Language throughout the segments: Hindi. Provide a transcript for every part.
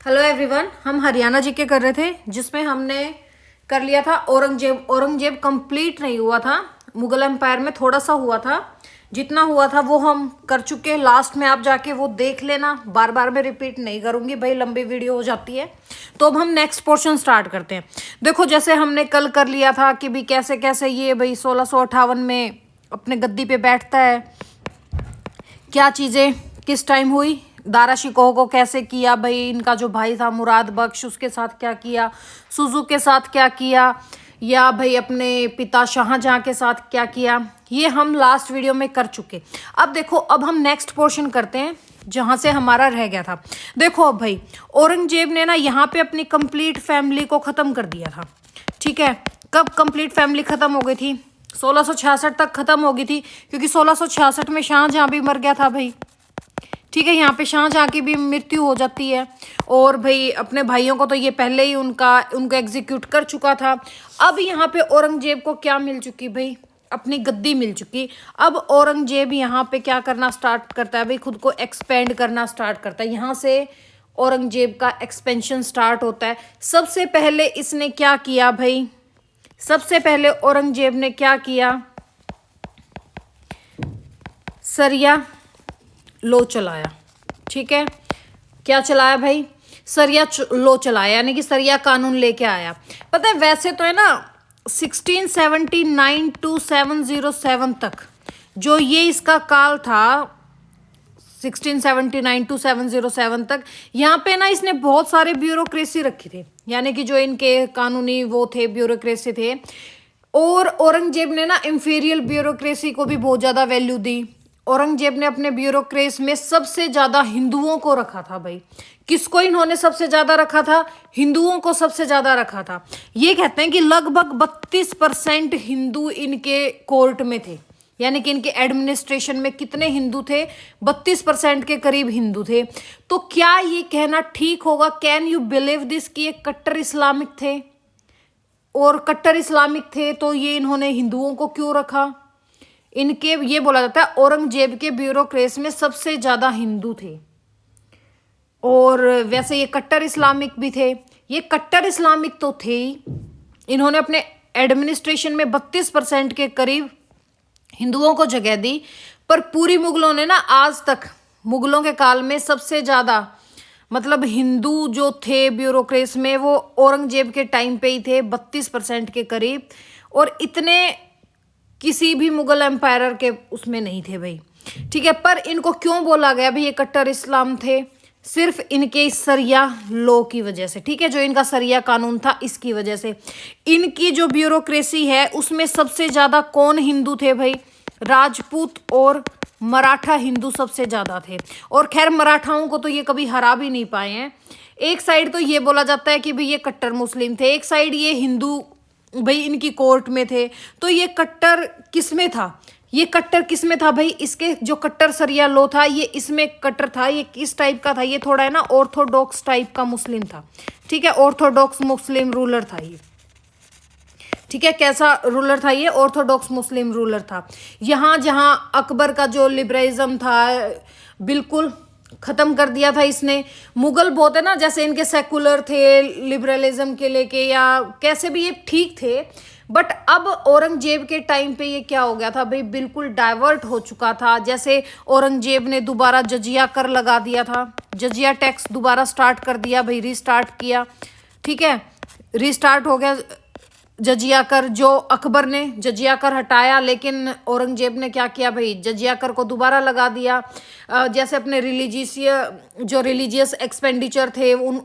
हेलो एवरीवन, हम हरियाणा जीके कर रहे थे जिसमें हमने कर लिया था औरंगजेब। औरंगजेब कंप्लीट नहीं हुआ था, मुगल एम्पायर में थोड़ा सा हुआ था। जितना हुआ था वो हम कर चुके। लास्ट में आप जाके वो देख लेना, बार बार मैं रिपीट नहीं करूंगी भाई, लंबी वीडियो हो जाती है। तो अब हम नेक्स्ट पोर्शन स्टार्ट करते हैं। देखो, जैसे हमने कल कर लिया था कि भाई कैसे कैसे ये भाई 1658 में अपने गद्दी पे बैठता है, क्या चीज़ें किस टाइम हुई, दारा शिकोह को कैसे किया भाई, इनका जो भाई था मुराद बख्श उसके साथ क्या किया, सुजू के साथ क्या किया, या भाई अपने पिता शाहजहां के साथ क्या किया, ये हम लास्ट वीडियो में कर चुके। अब देखो, अब हम नेक्स्ट पोर्शन करते हैं जहां से हमारा रह गया था। देखो अब भाई, औरंगजेब ने ना यहाँ पे अपनी कंप्लीट फैमिली को ख़त्म कर दिया था। ठीक है, कब कंप्लीट फैमिली ख़त्म हो गई थी? 1666 तक ख़त्म हो गई थी, क्योंकि 1666 में शाहजहां भी मर गया था भाई। ठीक है, यहाँ पे शाहजहां की भी मृत्यु हो जाती है। और भाई अपने भाइयों को तो ये पहले ही उनको एग्जीक्यूट कर चुका था। अब यहाँ पे औरंगजेब को क्या मिल चुकी भाई? अपनी गद्दी मिल चुकी। अब औरंगजेब यहाँ पे क्या करना स्टार्ट करता है भाई? खुद को एक्सपेंड करना स्टार्ट करता है। यहाँ से औरंगजेब का एक्सपेंशन स्टार्ट होता है। सबसे पहले इसने क्या किया भाई? सबसे पहले औरंगजेब ने क्या किया? सरिया लो चलाया। ठीक है, क्या चलाया भाई? सरिया लो चलाया, यानी कि सरिया कानून लेके आया। पता है, वैसे तो है ना 1679 टू 707 तक जो ये इसका काल था, 1679 टू 707 तक, यहाँ पे ना इसने बहुत सारे ब्यूरोक्रेसी रखी थे, यानी कि जो इनके कानूनी वो थे, ब्यूरोक्रेसी थे। और औरंगजेब ने ना इंफीरियल ब्यूरोक्रेसी को भी बहुत ज़्यादा वैल्यू दी। औरंगजेब ने अपने ब्यूरोक्रेसी में सबसे ज़्यादा हिंदुओं को रखा था भाई। किसको इन्होंने सबसे ज़्यादा रखा था? हिंदुओं को सबसे ज़्यादा रखा था। ये कहते हैं कि लगभग 32% हिंदू इनके कोर्ट में थे, यानी कि इनके एडमिनिस्ट्रेशन में कितने हिंदू थे? 32% के करीब हिंदू थे। तो क्या ये कहना ठीक होगा? कैन यू बिलीव दिस कि ये कट्टर इस्लामिक थे? और कट्टर इस्लामिक थे तो ये इन्होंने हिंदुओं को क्यों रखा? इनके ये बोला जाता है औरंगजेब के ब्यूरोक्रेसी में सबसे ज्यादा हिंदू थे। और वैसे ये कट्टर इस्लामिक भी थे। ये कट्टर इस्लामिक तो थे ही, इन्होंने अपने एडमिनिस्ट्रेशन में 32% के करीब हिंदुओं को जगह दी। पर पूरी मुगलों ने ना आज तक, मुगलों के काल में सबसे ज्यादा मतलब हिंदू जो थे ब्यूरोक्रेसी में, वो औरंगजेब के टाइम पे ही थे, 32% के करीब। और इतने किसी भी मुगल एम्पायर के उसमें नहीं थे भाई। ठीक है, पर इनको क्यों बोला गया भाई ये कट्टर इस्लाम थे? सिर्फ इनके सरिया लॉ की वजह से। ठीक है, जो इनका सरिया कानून था इसकी वजह से। इनकी जो ब्यूरोक्रेसी है उसमें सबसे ज्यादा कौन हिंदू थे भाई? राजपूत और मराठा हिंदू सबसे ज्यादा थे। और खैर, मराठाओं को तो ये कभी हरा भी नहीं पाए हैं। एक साइड तो ये बोला जाता है कि भाई ये कट्टर मुस्लिम थे, एक साइड ये हिंदू भाई इनकी कोर्ट में थे। तो ये कट्टर किस में था? ये कट्टर किस में था भाई? इसके जो कट्टर सरिया लो था ये इसमें कट्टर था। ये किस टाइप का था? ये थोड़ा है ना ऑर्थोडॉक्स टाइप का मुस्लिम था। ठीक है, ऑर्थोडॉक्स मुस्लिम रूलर था ये। ठीक है, कैसा रूलर था ये? ऑर्थोडॉक्स मुस्लिम रूलर था। यहाँ जहाँ अकबर का जो लिबरलिज्म था बिल्कुल खत्म कर दिया था इसने। मुगल बहुत है ना, जैसे इनके सेकुलर थे लिबरलिज्म के लेके, या कैसे भी ये ठीक थे। बट अब औरंगजेब के टाइम पे ये क्या हो गया था भाई? बिल्कुल डाइवर्ट हो चुका था। जैसे औरंगजेब ने दोबारा जजिया कर लगा दिया था, जजिया टैक्स दोबारा स्टार्ट कर दिया भाई, रीस्टार्ट किया। ठीक है, रीस्टार्ट हो गया जजिया कर। जो अकबर ने जजिया कर हटाया, लेकिन औरंगजेब ने क्या किया भाई? जजिया कर को दोबारा लगा दिया। जैसे अपने रिलीजियस एक्सपेंडिचर थे उन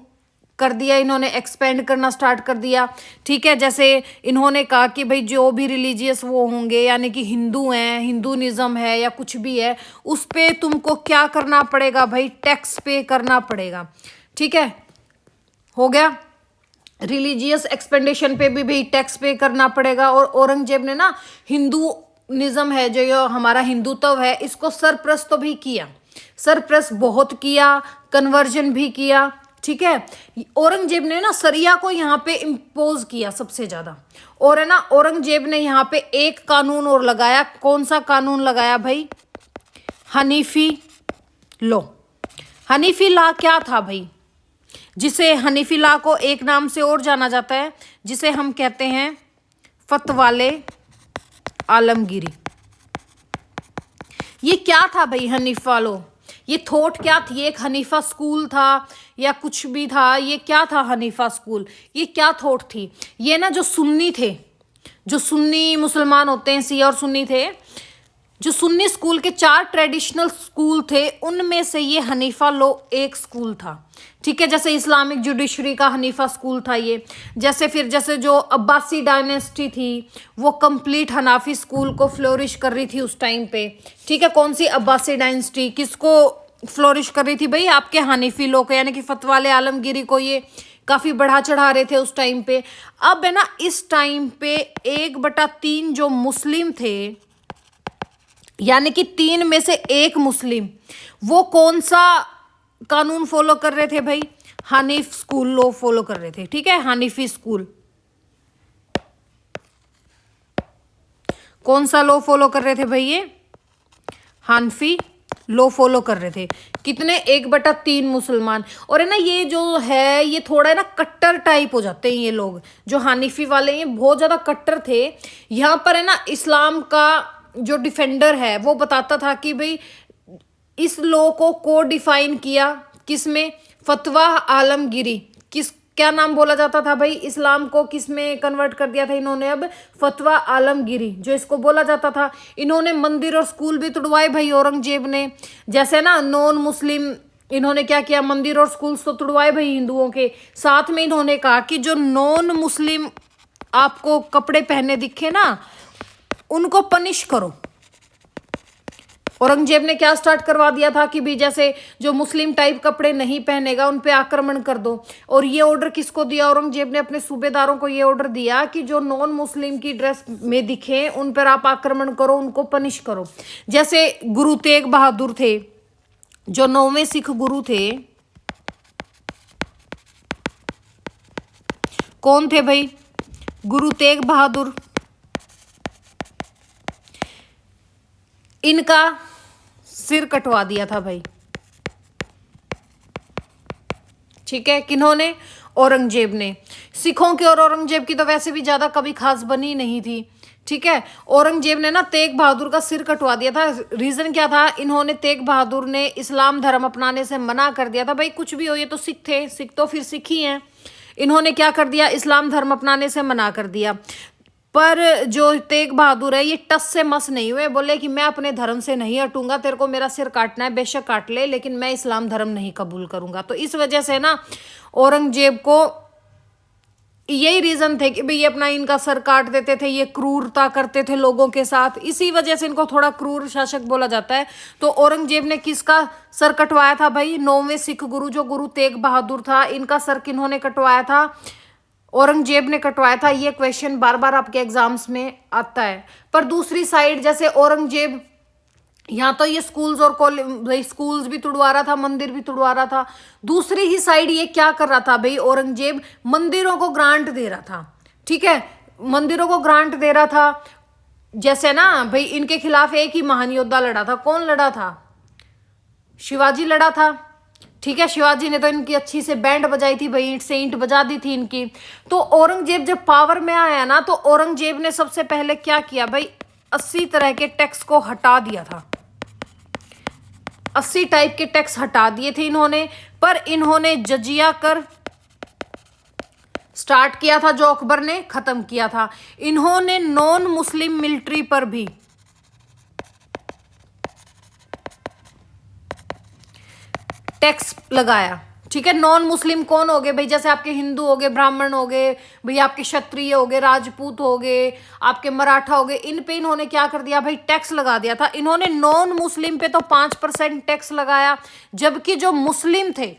कर दिया, इन्होंने एक्सपेंड करना स्टार्ट कर दिया। ठीक है, जैसे इन्होंने कहा कि भाई जो भी रिलीजियस वो होंगे, यानी कि हिंदू हैं, हिंदूनिज्म है या कुछ भी है, उस पे तुमको क्या करना पड़ेगा भाई? टैक्स पे करना पड़ेगा। ठीक है, हो गया। रिलीजियस एक्सपेंडिशन पे भी भाई टैक्स पे करना पड़ेगा। और औरंगजेब ने ना हिंदूनिज्म है, जो ये हमारा हिंदुत्व है, इसको सरप्रस्त तो भी किया, सरप्रस्त बहुत किया, कन्वर्जन भी किया। ठीक है, औरंगजेब ने ना सरिया को यहाँ पे इम्पोज किया सबसे ज्यादा। और है ना, औरंगजेब ने यहाँ पे एक कानून और लगाया। कौन सा कानून लगाया भाई? हनीफी लॉ। हनीफी लॉ क्या था भाई? जिसे हनीफी लॉ को एक नाम से और जाना जाता है, जिसे हम कहते हैं फतवाले आलमगीरी। ये क्या था भाई हनीफा लॉ? ये थॉट क्या थी? एक हनीफा स्कूल था या कुछ भी था? ये क्या था हनीफा स्कूल? ये क्या थॉट थी? ये ना जो सुन्नी थे, जो सुन्नी मुसलमान होते हैं, शिया और सुन्नी थे, जो सुन्नी स्कूल के 4 ट्रेडिशनल स्कूल थे, उनमें से ये हनीफा लॉ एक स्कूल था। ठीक है, जैसे इस्लामिक जुडिशरी का हनीफा स्कूल था ये। जैसे जो अब्बासी डायनेस्टी थी वो कंप्लीट हनाफी स्कूल को फ्लोरिश कर रही थी उस टाइम पे। ठीक है, कौन सी अब्बासी डायनेस्टी किसको फ्लोरिश कर रही थी भाई? आपके हनीफी लॉ को, यानी कि फतवाले आलमगीरी को ये काफी बढ़ा चढ़ा रहे थे उस टाइम पे। अब है ना, इस टाइम पे 1/3 जो मुस्लिम थे, यानी कि 3 में से 1 मुस्लिम, वो कौन सा कानून फॉलो कर रहे थे भाई? हनीफ स्कूल लॉ फॉलो कर रहे थे। ठीक है, हनीफी स्कूल। कौन सा लॉ फॉलो कर रहे थे भाई? ये हनफी लॉ फॉलो कर रहे थे। कितने? 1/3 मुसलमान। और है ना, ये जो है ये थोड़ा है ना कट्टर टाइप हो जाते हैं ये लोग, जो हनीफी वाले हैं, ये बहुत ज्यादा कट्टर थे। यहाँ पर है ना इस्लाम का जो डिफेंडर है वो बताता था कि भाई इस लॉ को डिफाइन किया किसमें? फतवा आलमगीरी। क्या नाम बोला जाता था भाई? इस्लाम को किसमें कन्वर्ट कर दिया था इन्होंने? अब फतवा आलमगीरी जो इसको बोला जाता था। इन्होंने मंदिर और स्कूल भी तुड़वाए भाई औरंगजेब ने। जैसे ना नॉन मुस्लिम, इन्होंने क्या किया? मंदिर और स्कूल्स तो तुड़वाए भाई हिंदुओं के। साथ में इन्होंने कहा कि जो नॉन मुस्लिम आपको कपड़े पहने दिखे ना, उनको पनिश करो। औरंगजेब ने क्या स्टार्ट करवा दिया था कि भी जैसे जो मुस्लिम टाइप कपड़े नहीं पहनेगा उन पे आक्रमण कर दो। और ये ऑर्डर किसको दिया? औरंगजेब ने अपने सूबेदारों को ये ऑर्डर दिया कि जो नॉन मुस्लिम की ड्रेस में दिखे उन पर आप आक्रमण करो, उनको पनिश करो। जैसे गुरु तेग बहादुर थे, जो 9वें सिख गुरु थे। कौन थे भाई? गुरु तेग बहादुर। इनका सिर कटवा दिया था भाई। ठीक है, किन्होंने? औरंगजेब ने। सिखों की और औरंगजेब की तो वैसे भी ज्यादा कभी खास बनी नहीं थी। ठीक है, औरंगजेब ने ना तेग बहादुर का सिर कटवा दिया था। रीजन क्या था? इन्होंने, तेग बहादुर ने इस्लाम धर्म अपनाने से मना कर दिया था। भाई कुछ भी हो, ये तो सिख थे, सिख तो फिर सिख ही हैं। इन्होंने क्या कर दिया? इस्लाम धर्म अपनाने से मना कर दिया। पर जो तेग बहादुर है ये टस से मस नहीं हुए, बोले कि मैं अपने धर्म से नहीं हटूंगा, तेरे को मेरा सिर काटना है बेशक काट ले, लेकिन मैं इस्लाम धर्म नहीं कबूल करूंगा। तो इस वजह से ना औरंगजेब को यही रीजन थे कि भाई ये अपना इनका सर काट देते थे, ये क्रूरता करते थे लोगों के साथ, इसी वजह से इनको थोड़ा क्रूर शासक बोला जाता है। तो औरंगजेब ने किसका सर कटवाया था भाई? 9वें सिख गुरु जो गुरु तेग बहादुर था, इनका सर किन्होंने कटवाया था? औरंगजेब ने कटवाया था। ये क्वेश्चन बार बार आपके एग्जाम्स में आता है। पर दूसरी साइड जैसे औरंगजेब यहाँ तो ये स्कूल्स और कॉलेज, स्कूल्स भी तुड़वा रहा था, मंदिर भी तुड़वा रहा था। दूसरी ही साइड ये क्या कर रहा था भाई? औरंगजेब मंदिरों को ग्रांट दे रहा था। ठीक है, मंदिरों को ग्रांट दे रहा था। जैसे ना भाई इनके खिलाफ एक ही महान योद्धा लड़ा था। कौन लड़ा था? शिवाजी लड़ा था। ठीक है, शिवाजी ने तो इनकी अच्छी से बैंड बजाई थी भाई, ईंट से ईंट बजा दी थी इनकी। तो औरंगजेब जब पावर में आया ना, तो औरंगजेब ने सबसे पहले क्या किया भाई? 80 तरह के टैक्स को हटा दिया था। 80 टाइप के टैक्स हटा दिए थे इन्होंने। पर इन्होंने जजिया कर स्टार्ट किया था, जो अकबर ने खत्म किया था। इन्होंने नॉन मुस्लिम मिलिट्री पर भी टैक्स लगाया। ठीक है, नॉन मुस्लिम कौन हो गए भाई? जैसे आपके हिंदू हो गए, ब्राह्मण हो गए भाई, आपके क्षत्रिय हो गए, राजपूत हो गए, आपके मराठा हो गए, इन पे इन्होंने क्या कर दिया भाई? टैक्स लगा दिया था। इन्होंने नॉन मुस्लिम पे तो 5% टैक्स लगाया, जबकि जो मुस्लिम थे,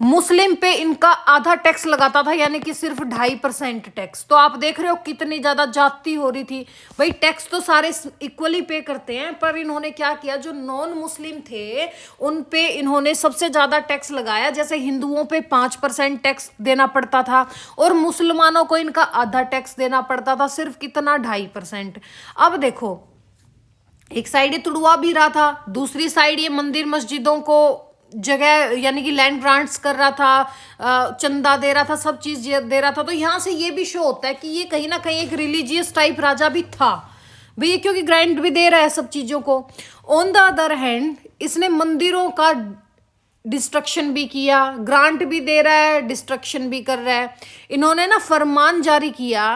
मुस्लिम पे इनका आधा टैक्स लगाता था, यानी कि सिर्फ 2.5% टैक्स। तो आप देख रहे हो कितनी ज्यादा जाति हो रही थी भाई। टैक्स तो सारे इक्वली पे करते हैं, पर इन्होंने क्या किया? जो नॉन मुस्लिम थे उन पे इन्होंने सबसे ज्यादा टैक्स लगाया। जैसे हिंदुओं पे 5% टैक्स देना पड़ता था, और मुसलमानों को इनका आधा टैक्स देना पड़ता था, सिर्फ कितना? 2.5%। अब देखो, एक साइड ये तुड़वा भी रहा था, दूसरी साइड ये मंदिर मस्जिदों को जगह यानी कि लैंड ग्रांट्स कर रहा था, चंदा दे रहा था, सब चीज दे रहा था। तो यहाँ से ये भी शो होता है कि ये कहीं ना कहीं एक रिलीजियस टाइप राजा भी था भैया, क्योंकि ग्रांट भी दे रहा है सब चीजों को। ऑन द अदर हैंड इसने मंदिरों का डिस्ट्रक्शन भी किया, ग्रांट भी दे रहा है, डिस्ट्रक्शन भी कर रहा है। इन्होंने ना फरमान जारी किया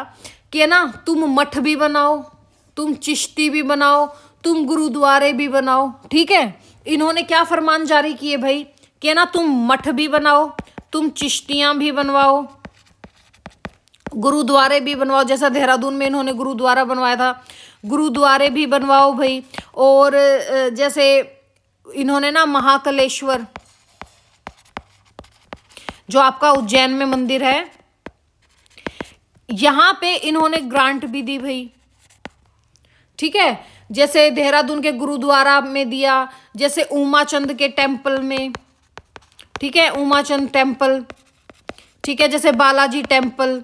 कि ना तुम मठ भी बनाओ, तुम चिश्ती भी बनाओ, तुम गुरुद्वारे भी बनाओ। ठीक है, इन्होंने क्या फरमान जारी किए भाई कि ना तुम मठ भी बनाओ, तुम चिश्तियां भी बनवाओ, गुरुद्वारे भी बनवाओ। जैसा देहरादून में इन्होंने गुरुद्वारा बनवाया था, गुरुद्वारे भी बनवाओ भाई। और जैसे इन्होंने ना महाकालेश्वर जो आपका उज्जैन में मंदिर है, यहां पे इन्होंने ग्रांट भी दी भाई। ठीक है, जैसे देहरादून के गुरुद्वारा में दिया, जैसे उमाचंद के टेम्पल में, ठीक है, उमाचंद टेम्पल, ठीक है, जैसे बालाजी टेम्पल,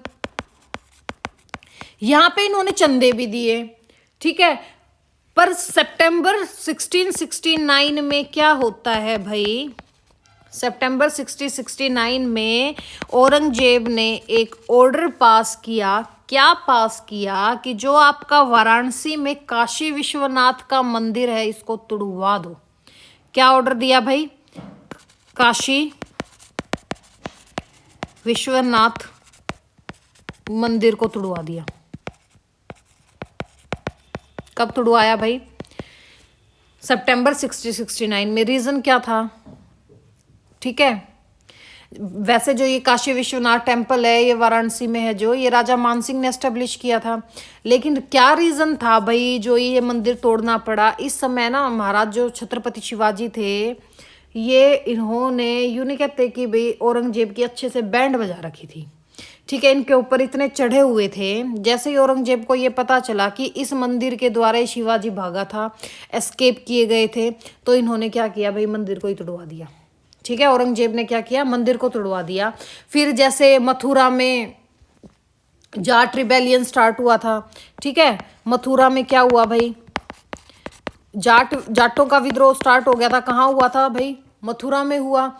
यहां पे इन्होंने चंदे भी दिए। ठीक है, पर सितंबर 1669 में क्या होता है भाई, सितंबर 1669 में औरंगजेब ने एक ऑर्डर पास किया। क्या पास किया कि जो आपका वाराणसी में काशी विश्वनाथ का मंदिर है इसको तुड़वा दो। क्या ऑर्डर दिया भाई, काशी विश्वनाथ मंदिर को तुड़वा दिया। कब तुड़वाया भाई, सितंबर 1669 में। रीजन क्या था, ठीक है, वैसे जो ये काशी विश्वनाथ टेम्पल है ये वाराणसी में है, जो ये राजा मानसिंह ने एस्टेब्लिश किया था। लेकिन क्या रीजन था भाई जो ये मंदिर तोड़ना पड़ा। इस समय ना महाराज जो छत्रपति शिवाजी थे, ये इन्होंने यूं नहीं कहते कि भाई औरंगजेब की अच्छे से बैंड बजा रखी थी। ठीक है, इनके ऊपर इतने चढ़े हुए थे। जैसे ही औरंगजेब को ये पता चला कि इस मंदिर के द्वारा ही शिवाजी भागा था, एस्केप किए गए थे, तो इन्होंने क्या किया भाई, मंदिर को ही तोड़वा दिया। ठीक है, औरंगजेब ने क्या किया, मंदिर को तोड़वा दिया। फिर जैसे मथुरा में जाट रिबेलियन स्टार्ट हुआ था। ठीक है, मथुरा में क्या हुआ भाई, जाटों का विद्रोह स्टार्ट हो गया था। कहाँ हुआ था भाई, मथुरा में हुआ।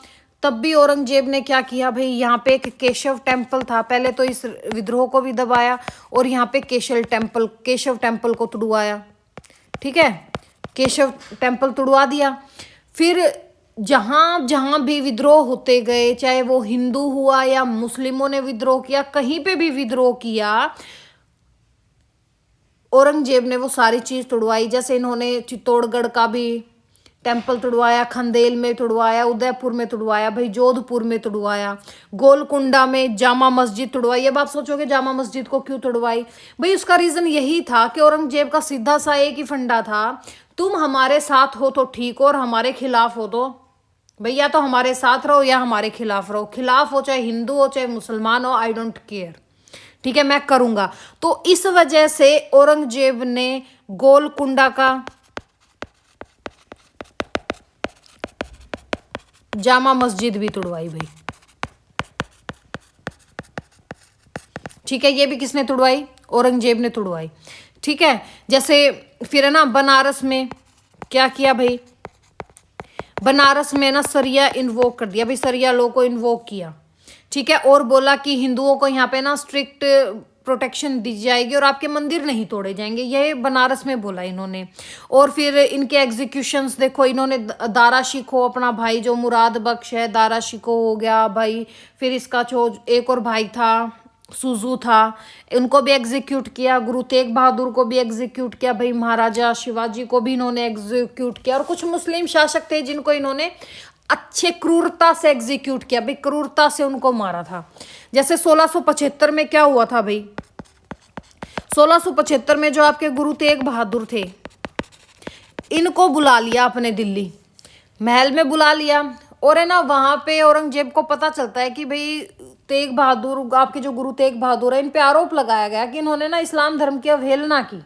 तब भी औरंगजेब ने क्या किया भाई, यहाँ पे एक केशव टेम्पल था, पहले तो इस विद्रोह को भी दबाया और यहाँ पे केशव टेम्पल को तुड़वाया। ठीक है, केशव टेम्पल तुड़वा दिया। फिर जहां जहां भी विद्रोह होते गए, चाहे वो हिंदू हुआ या मुस्लिमों ने विद्रोह किया, कहीं पे भी विद्रोह किया, औरंगजेब ने वो सारी चीज तुड़वाई। जैसे इन्होंने चित्तौड़गढ़ का भी टेम्पल तुड़वाया, खंदेल में तुड़वाया, उदयपुर में तुड़वाया भाई, जोधपुर में तुड़वाया, गोलकुंडा में जामा मस्जिद तुड़वाई। अब आप सोचोगे जामा मस्जिद को क्यों तुड़वाई भाई, उसका रीजन यही था कि औरंगजेब का सीधा सा एक ही फंडा था, तुम हमारे साथ हो तो ठीक हो और हमारे खिलाफ हो तो भाई या तो हमारे साथ रहो या हमारे खिलाफ रहो। खिलाफ हो चाहे हिंदू हो चाहे मुसलमान हो, आई डोंट केयर। ठीक है, मैं करूंगा। तो इस वजह से औरंगजेब ने गोलकुंडा का जामा मस्जिद भी तुड़वाई भाई। ठीक है, ये भी किसने तुड़वाई, औरंगजेब ने तुड़वाई। ठीक है, जैसे फिर है ना बनारस में क्या किया भाई, बनारस में ना सरिया इन्वोक कर दिया भाई, सरिया लॉ को इन्वोक किया। ठीक है, और बोला कि हिंदुओं को यहाँ पे ना स्ट्रिक्ट प्रोटेक्शन दी जाएगी और आपके मंदिर नहीं तोड़े जाएंगे, ये बनारस में बोला इन्होंने। और फिर इनके एग्जीक्यूशंस देखो, इन्होंने दारा शिको अपना भाई जो मुराद बख्श है, दारा शिको हो गया भाई। फिर इसका जो एक और भाई था सुजू था, उनको भी एग्जीक्यूट किया। गुरु तेग बहादुर को भी एग्जीक्यूट किया भाई, महाराजा शिवाजी को भी इन्होंने एग्जीक्यूट किया। और कुछ मुस्लिम शासक थे जिनको इन्होंने अच्छे क्रूरता से एग्जीक्यूट किया भाई, क्रूरता से उनको मारा था। जैसे 1675 में क्या हुआ था भाई, 1675 में जो आपके गुरु तेग बहादुर थे, इनको बुला लिया अपने दिल्ली महल में बुला लिया। और है ना वहां पे औरंगजेब को पता चलता है कि भाई तेग बहादुर, आपके जो गुरु तेग बहादुर है, इन पे आरोप लगाया गया कि इन्होंने ना इस्लाम धर्म की अवहेलना की।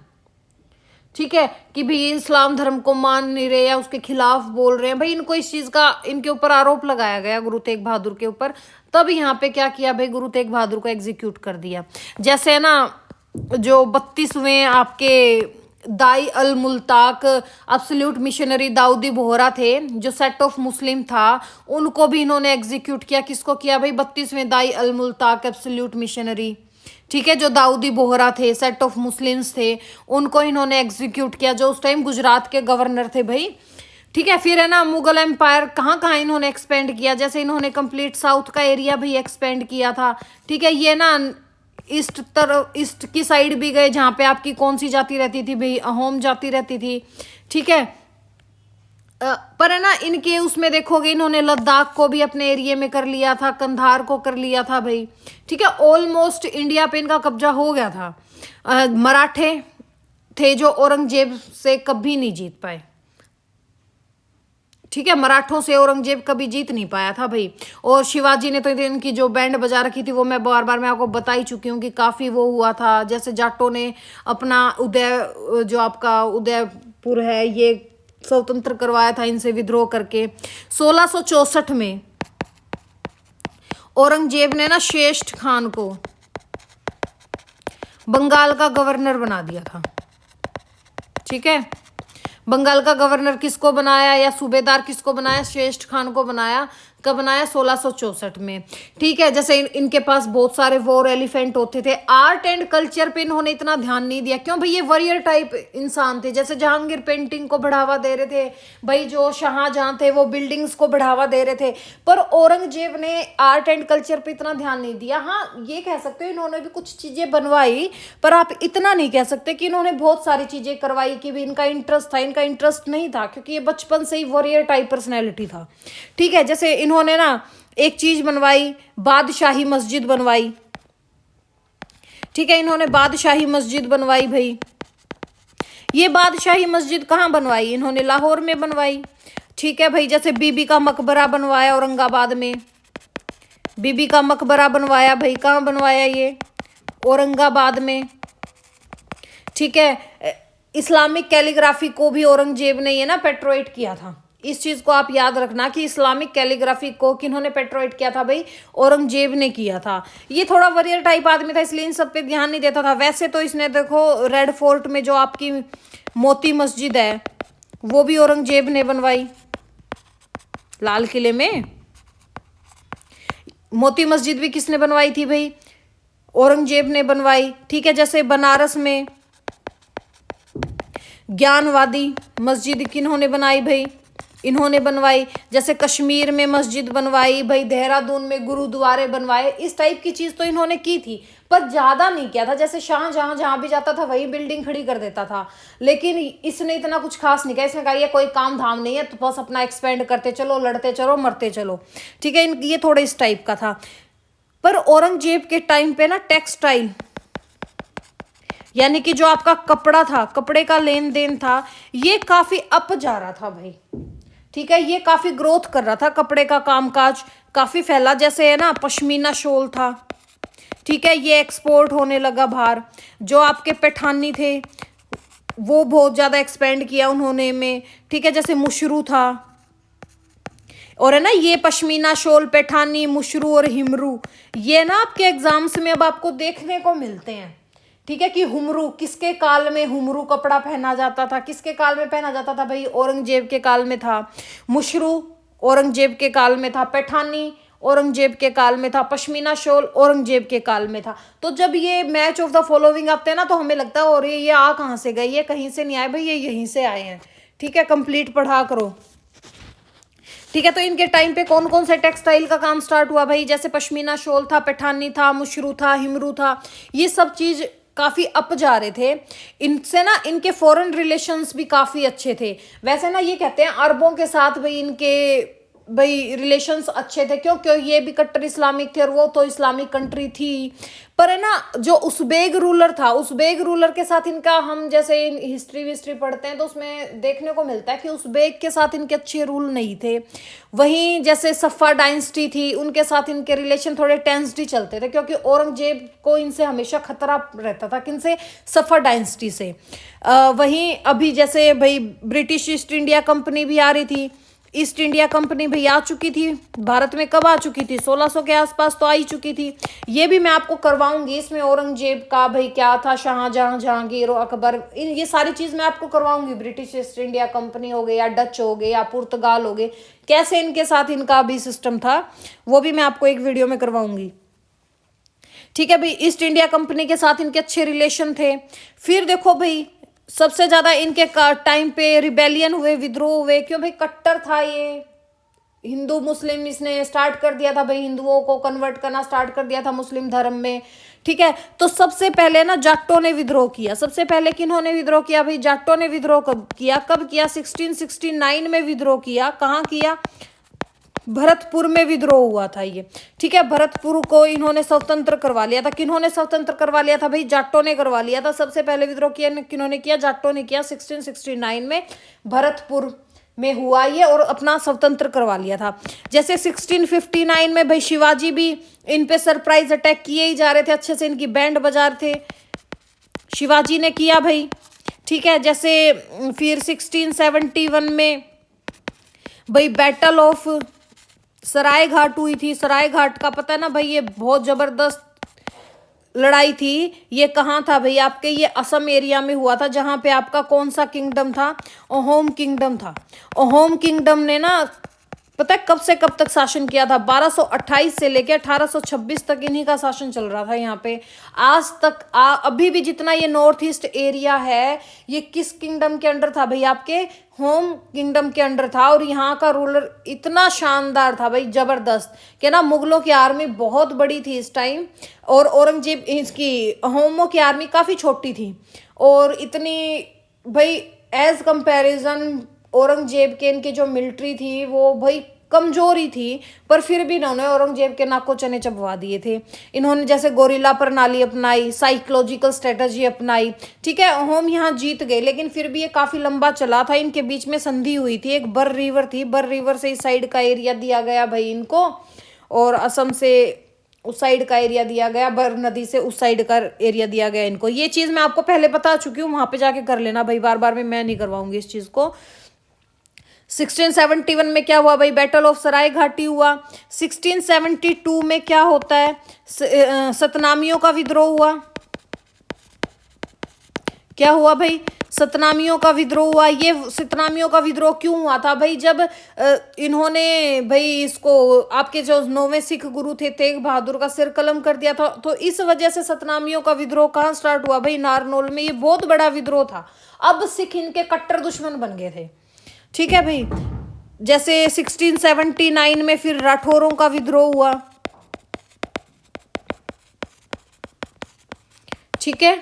ठीक है, कि भाई इस्लाम धर्म को मान नहीं रहे या उसके खिलाफ बोल रहे हैं भाई, इनको इस चीज का इनके ऊपर आरोप लगाया गया गुरु तेग बहादुर के ऊपर। तब यहाँ पे क्या किया भाई, गुरु तेग बहादुर को एग्जीक्यूट कर दिया। जैसे है ना जो 32वें आपके दाई अल मुल्ताक अब्सोल्यूट मिशनरी दाऊदी बोहरा थे, जो सेट ऑफ मुस्लिम था, उनको भी इन्होंने एग्जीक्यूट किया। किसको किया भाई? 32वें दाई अल मुल्ताक एब्सोल्यूट मिशनरी, ठीक है, जो दाऊदी बोहरा थे, सेट ऑफ मुस्लिम्स थे, उनको इन्होंने एग्जीक्यूट किया, जो उस टाइम गुजरात के गवर्नर थे भाई। ठीक है, फिर है ना मुगल एम्पायर कहाँ कहाँ इन्होंने एक्सपेंड किया, जैसे इन्होंने कंप्लीट साउथ का एरिया भी एक्सपेंड किया था। ठीक है, ये ना ईस्ट की साइड भी गए, जहाँ पे आपकी कौन सी जाति रहती थी भाई? अहोम जाति रहती थी। ठीक है, पर है ना इनके उसमें देखोगे इन्होंने लद्दाख को भी अपने एरिया में कर लिया था, कंधार को कर लिया था भाई। ठीक है, ऑलमोस्ट इंडिया पे इनका कब्जा हो गया था। मराठे थे जो औरंगजेब से कभी नहीं जीत पाए। ठीक है, मराठों से औरंगजेब कभी जीत नहीं पाया था भाई। और शिवाजी ने तो इनकी जो बैंड बजा रखी थी वो मैं बार बार मैं आपको बता ही चुकी हूँ कि काफी वो हुआ था। जैसे जाटों ने अपना जो आपका उदयपुर है ये स्वतंत्र करवाया था इनसे विद्रोह करके। 1664 में औरंगजेब ने ना श्रेष्ठ खान को बंगाल का गवर्नर बना दिया था। ठीक है, बंगाल का गवर्नर किसको बनाया या सूबेदार किसको बनाया? श्रेष्ठ खान को बनाया। कब बनाया? 1664 में। ठीक है, जैसे इनके पास बहुत सारे वॉर एलिफेंट होते थे। आर्ट एंड कल्चर पे इन्होंने इतना ध्यान नहीं दिया। क्यों भाई? ये वॉरियर टाइप इंसान थे। जैसे जहांगीर पेंटिंग को बढ़ावा दे रहे थे भाई, जो शाहजहां थे वो बिल्डिंग्स को बढ़ावा दे रहे थे, पर औरंगजेब ने आर्ट एंड कल्चर पे इतना ध्यान नहीं दिया। हाँ, ये कह सकते हो इन्होंने भी कुछ चीजें बनवाई, पर आप इतना नहीं कह सकते कि इन्होंने बहुत सारी चीजें करवाई कि भी इनका इंटरेस्ट था। इनका इंटरेस्ट नहीं था, क्योंकि ये बचपन से ही वॉरियर टाइप पर्सनैलिटी था। ठीक है, जैसे इन्होंने ना एक चीज बनवाई, बादशाही मस्जिद बनवाई। ठीक है, इन्होंने बादशाही मस्जिद बनवाई भाई। ये बादशाही मस्जिद कहाँ बनवाई? इन्होंने लाहौर में बनवाई। ठीक है भाई, जैसे बीबी का मकबरा बनवाया औरंगाबाद में। बीबी का मकबरा बनवाया भाई, कहाँ बनवाया? ये औरंगाबाद में। ठीक है, इस्लामिक कैलीग्राफी को भी औरंगजेब ने ये ना पेट्रोइट किया था। इस चीज को आप याद रखना कि इस्लामिक कैलीग्राफी को किन्होंने पेट्रोइट किया था भाई? औरंगजेब ने किया था। ये थोड़ा वरियर टाइप आदमी था, इसलिए इन सब पे ध्यान नहीं देता था। वैसे तो इसने देखो रेड फोर्ट में जो आपकी मोती मस्जिद है वो भी औरंगजेब ने बनवाई। लाल किले में मोती मस्जिद भी किसने बनवाई थी भाई? औरंगजेब ने बनवाई। ठीक है, जैसे बनारस में ज्ञानवादी मस्जिद किन्होंने बनाई भाई? इन्होंने बनवाई। जैसे कश्मीर में मस्जिद बनवाई भाई, देहरादून में गुरुद्वारे बनवाए। इस टाइप की चीज तो इन्होंने की थी, पर ज्यादा नहीं किया था। जैसे शाहजहां जहां भी जाता था वही बिल्डिंग खड़ी कर देता था, लेकिन इसने इतना कुछ खास नहीं किया। इसने कहा ये कोई काम धाम नहीं है, तो बस अपना एक्सपेंड करते चलो, लड़ते चलो, मरते चलो। ठीक है, ये थोड़े इस टाइप का था। पर औरंगजेब के टाइम पे ना टेक्सटाइल, यानी कि जो आपका कपड़ा था, कपड़े का लेन देन था, ये काफी अप जा रहा था भाई। ठीक है, ये काफी ग्रोथ कर रहा था, कपड़े का कामकाज काफी फैला। जैसे है ना पश्मीना शॉल था, ठीक है, ये एक्सपोर्ट होने लगा बाहर। जो आपके पैठानी थे वो बहुत ज्यादा एक्सपेंड किया उन्होंने में। ठीक है, जैसे मुशरू था, और है ना ये पश्मीना शॉल, पैठानी, मुशरू और हिमरू, ये ना आपके एग्जाम्स में अब आपको देखने को मिलते हैं। ठीक है, कि हुमरू किसके काल में हुमरू कपड़ा पहना जाता था? किसके काल में पहना जाता था भाई? औरंगजेब के काल में था। मुशरू औरंगजेब के काल में था। पैठानी औरंगजेब के काल में था। पश्मीना शॉल औरंगजेब के काल में था। तो जब ये मैच ऑफ द फॉलोइंग आते हैं ना, तो हमें लगता है और ये आ कहाँ से गए? ये कहीं से नहीं आए भाई, ये यहीं से आए हैं। ठीक है, कंप्लीट पढ़ा करो। ठीक है, तो इनके टाइम पे कौन कौन से टेक्सटाइल का काम स्टार्ट हुआ भाई? जैसे पश्मीना शॉल था, पैठानी था, मुशरू था, हिमरू था, ये सब चीज काफी अप जा रहे थे। इनसे ना इनके फॉरेन रिलेशंस भी काफी अच्छे थे। वैसे ना ये कहते हैं अरबों के साथ भाई इनके भाई रिलेशंस अच्छे थे। क्यों? क्यों ये भी कट्टर इस्लामिक थे और वो तो इस्लामिक कंट्री थी। पर है ना जो उस्बेक रूलर था, उस्बेक रूलर के साथ इनका, हम जैसे हिस्ट्री पढ़ते हैं तो उसमें देखने को मिलता है कि उस्बेक के साथ इनके अच्छे रूल नहीं थे। वहीं जैसे सफ़ा डायनेस्टी थी, उनके साथ इनके रिलेशन थोड़े टेंस्ड ही चलते थे, क्योंकि औरंगजेब को इनसे हमेशा खतरा रहता था। किनसे? सफ़ा डायनेस्टी से। वहीं अभी जैसे भाई ब्रिटिश ईस्ट इंडिया कंपनी भी आ रही थी। ईस्ट इंडिया कंपनी भाई आ चुकी थी भारत में। कब आ चुकी थी? 1600 के आसपास तो आ ही चुकी थी। ये भी मैं आपको करवाऊंगी, इसमें औरंगजेब का भाई क्या था, शाहजहां, जहांगीर, अकबर, ये सारी चीज मैं आपको करवाऊंगी। ब्रिटिश ईस्ट इंडिया कंपनी हो गई या डच हो गए या पुर्तगाल हो गए, कैसे इनके साथ इनका भी सिस्टम था, वो भी मैं आपको एक वीडियो में करवाऊंगी। ठीक है भाई, ईस्ट इंडिया कंपनी के साथ इनके अच्छे रिलेशन थे। फिर देखो भाई, सबसे ज्यादा इनके टाइम पे रिबेलियन हुए, विद्रोह हुए। क्यों भाई? कट्टर था ये, हिंदू मुस्लिम इसने स्टार्ट कर दिया था भाई, हिंदुओं को कन्वर्ट करना स्टार्ट कर दिया था मुस्लिम धर्म में। ठीक है, तो सबसे पहले ना जाटों ने विद्रोह किया। सबसे पहले किन्होंने विद्रोह किया भाई? जाटों ने विद्रोह कब किया? 1669 में विद्रोह किया। कहाँ किया? भरतपुर में विद्रोह हुआ था ये। ठीक है, भरतपुर को इन्होंने स्वतंत्र करवा लिया था। किन्होंने स्वतंत्र करवा लिया था भाई? जाटों ने करवा लिया था। सबसे पहले विद्रोह किया किन्होंने किया? जाटों ने किया। 1669 में भरतपुर में हुआ ये, और अपना स्वतंत्र करवा लिया था। जैसे 1659 में भाई शिवाजी भी इन पे सरप्राइज अटैक किए ही जा रहे थे, अच्छे से इनकी बैंड बजा रहे थे, शिवाजी ने किया भाई। ठीक है, जैसे फिर 1671 में भाई बैटल ऑफ सराय घाट हुई थी। सराय घाट का पता है ना भाई, ये बहुत जबरदस्त लड़ाई थी। ये कहाँ था भाई? आपके ये असम एरिया में हुआ था, जहाँ पे आपका कौन सा किंगडम था? अहोम किंगडम था। अहोम किंगडम ने ना पता है कब से कब तक शासन किया था? 1228 से लेकर 1826 तक इन्हीं का शासन चल रहा था यहाँ पे। आज तक अभी भी जितना ये नॉर्थ ईस्ट एरिया है, ये किस किंगडम के अंडर था भाई? आपके होम किंगडम के अंडर था। और यहाँ का रूलर इतना शानदार था भाई, जबरदस्त, कि ना मुगलों की आर्मी बहुत बड़ी थी इस टाइम, और औरंगजेब इसकी होमों की आर्मी काफ़ी छोटी थी। और इतनी भाई एज कंपैरिजन औरंगजेब के इनकी जो मिलिट्री थी वो भाई कमजोरी थी, पर फिर भी इन्होंने औरंगजेब के नाक को चने चबवा दिए थे। इन्होंने जैसे गोरिल्ला प्रणाली अपनाई, साइकोलॉजिकल स्ट्रेटजी अपनाई। ठीक है, होम यहाँ जीत गए, लेकिन फिर भी ये काफ़ी लंबा चला था। इनके बीच में संधि हुई थी, एक बर रिवर थी, बर रिवर से इस साइड का एरिया दिया गया भाई इनको, और असम से उस साइड का एरिया दिया गया, बर नदी से उस साइड का एरिया दिया गया इनको। ये चीज़ मैं आपको पहले बता चुकी हूँ, वहाँ पे जाके कर लेना भाई, बार बार में मैं नहीं करवाऊंगी इस चीज़ को। 1671 में क्या हुआ भाई? बैटल ऑफ सराय घाटी हुआ। 1672 में क्या होता है? सतनामियों का विद्रोह हुआ। क्या हुआ भाई? सतनामियों का विद्रोह हुआ। ये सतनामियों का विद्रोह क्यों हुआ था भाई? जब इन्होंने भाई इसको, आपके जो 9वें सिख गुरु थे तेग बहादुर का सिर कलम कर दिया था, तो इस वजह से सतनामियों का विद्रोह कहाँ स्टार्ट हुआ भाई? नारनौल में। ये बहुत बड़ा विद्रोह था। अब सिख इनके कट्टर दुश्मन बन गए थे। ठीक है भाई, जैसे 1679 में फिर राठौरों का विद्रोह हुआ। ठीक है,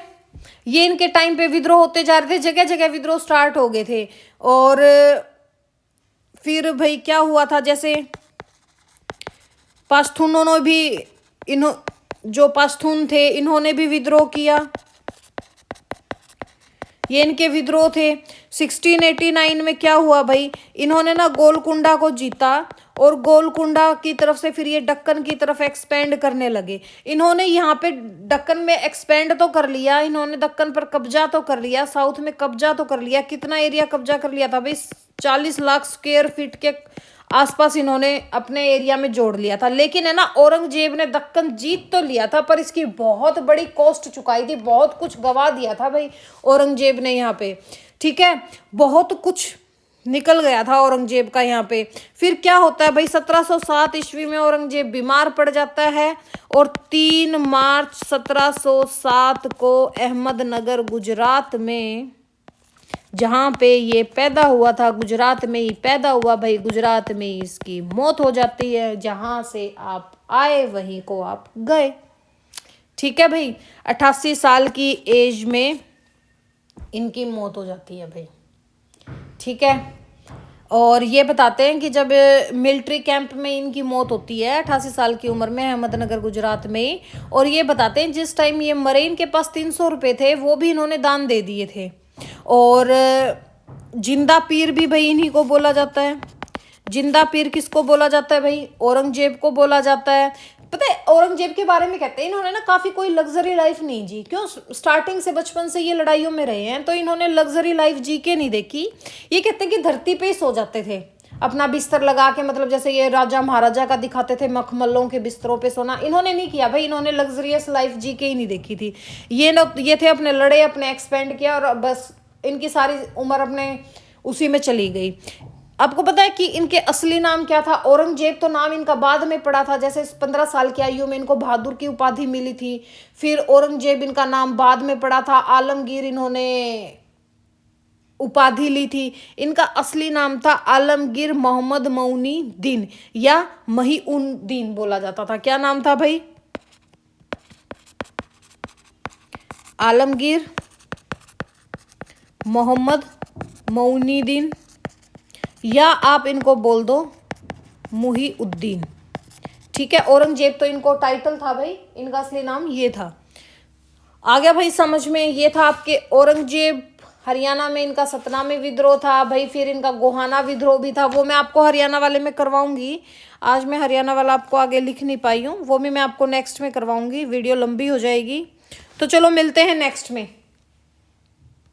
ये इनके टाइम पे विद्रोह होते जा रहे थे, जगह जगह विद्रोह स्टार्ट हो गए थे। और फिर भाई क्या हुआ था? जैसे पश्तूनों ने भी जो पश्तून थे इन्होंने भी विद्रोह किया। ये इनके विद्रोह थे। 1689 में क्या हुआ भाई? इन्होंने ना गोलकुंडा को जीता, और गोलकुंडा की तरफ से फिर ये दक्कन की तरफ एक्सपेंड करने लगे। इन्होंने यहाँ पे दक्कन में एक्सपेंड तो कर लिया, इन्होंने दक्कन पर कब्जा तो कर लिया, साउथ में कब्जा तो कर लिया। कितना एरिया कब्जा कर लिया था भाई? 40 लाख स्क्वायर फीट के आसपास इन्होंने अपने एरिया में जोड़ लिया था। लेकिन है ना, औरंगजेब ने दक्कन जीत तो लिया था, पर इसकी बहुत बड़ी कॉस्ट चुकाई थी, बहुत कुछ गवा दिया था भाई औरंगजेब ने यहाँ पे। ठीक है, बहुत कुछ निकल गया था औरंगजेब का यहाँ पे। फिर क्या होता है भाई? 1707 ईस्वी में औरंगजेब बीमार पड़ जाता है, और 3 मार्च 1707 को अहमदनगर गुजरात में, जहाँ पे ये पैदा हुआ था, गुजरात में ही पैदा हुआ भाई, गुजरात में ही इसकी मौत हो जाती है। जहाँ से आप आए वहीं को आप गए। ठीक है भाई, 88 साल की एज में इनकी मौत हो जाती है भाई। ठीक है, और ये बताते हैं कि जब मिलिट्री कैंप में इनकी मौत होती है 88 साल की उम्र में, अहमदनगर गुजरात में ही। और ये बताते हैं जिस टाइम ये मरे, इनके पास 300 रुपये थे, वो भी इन्होंने दान दे दिए थे। और जिंदा पीर भी भाई इन्हीं को बोला जाता है। जिंदा पीर किसको बोला जाता है भाई? औरंगजेब को बोला जाता है। पता है औरंगजेब के बारे में कहते हैं इन्होंने ना काफ़ी कोई लग्जरी लाइफ नहीं जी। क्यों? स्टार्टिंग से बचपन से ये लड़ाइयों में रहे हैं, तो इन्होंने लग्जरी लाइफ जी के नहीं देखी। ये कहते हैं कि धरती पे ही सो जाते थे, अपना बिस्तर लगा के, मतलब जैसे ये राजा महाराजा का दिखाते थे, मखमलों के बिस्तरों पे सोना, इन्होंने नहीं किया भाई। इन्होंने लग्जरियस लाइफ जी के ही नहीं देखी थी। ये थे अपने लड़े, अपने एक्सपेंड किया और बस इनकी सारी उम्र अपने उसी में चली गई। आपको पता है कि इनके असली नाम क्या था? औरंगजेब तो नाम इनका बाद में पड़ा था, जैसे 15 साल की आयु में इनको बहादुर की उपाधि मिली थी। फिर औरंगजेब इनका नाम बाद में पड़ा था। आलमगीर इन्होंने उपाधि ली थी। इनका असली नाम था आलमगीर मोहम्मद मऊनी दीन या महीउद्दीन बोला जाता था। क्या नाम था भाई? आलमगीर मोहम्मद मऊनुद्दीन, या आप इनको बोल दो मुहीउद्दीन। ठीक है, औरंगजेब तो इनको टाइटल था भाई, इनका असली नाम ये था। आ गया भाई समझ में? ये था आपके औरंगजेब। हरियाणा में इनका सतनामी विद्रोह था भाई। फिर इनका गोहाना विद्रोह भी था, वो मैं आपको हरियाणा वाले में करवाऊंगी। आज मैं हरियाणा वाला आपको आगे लिख नहीं पाई हूँ, वो भी मैं आपको नेक्स्ट में करवाऊंगी, वीडियो लंबी हो जाएगी। तो चलो मिलते हैं नेक्स्ट में।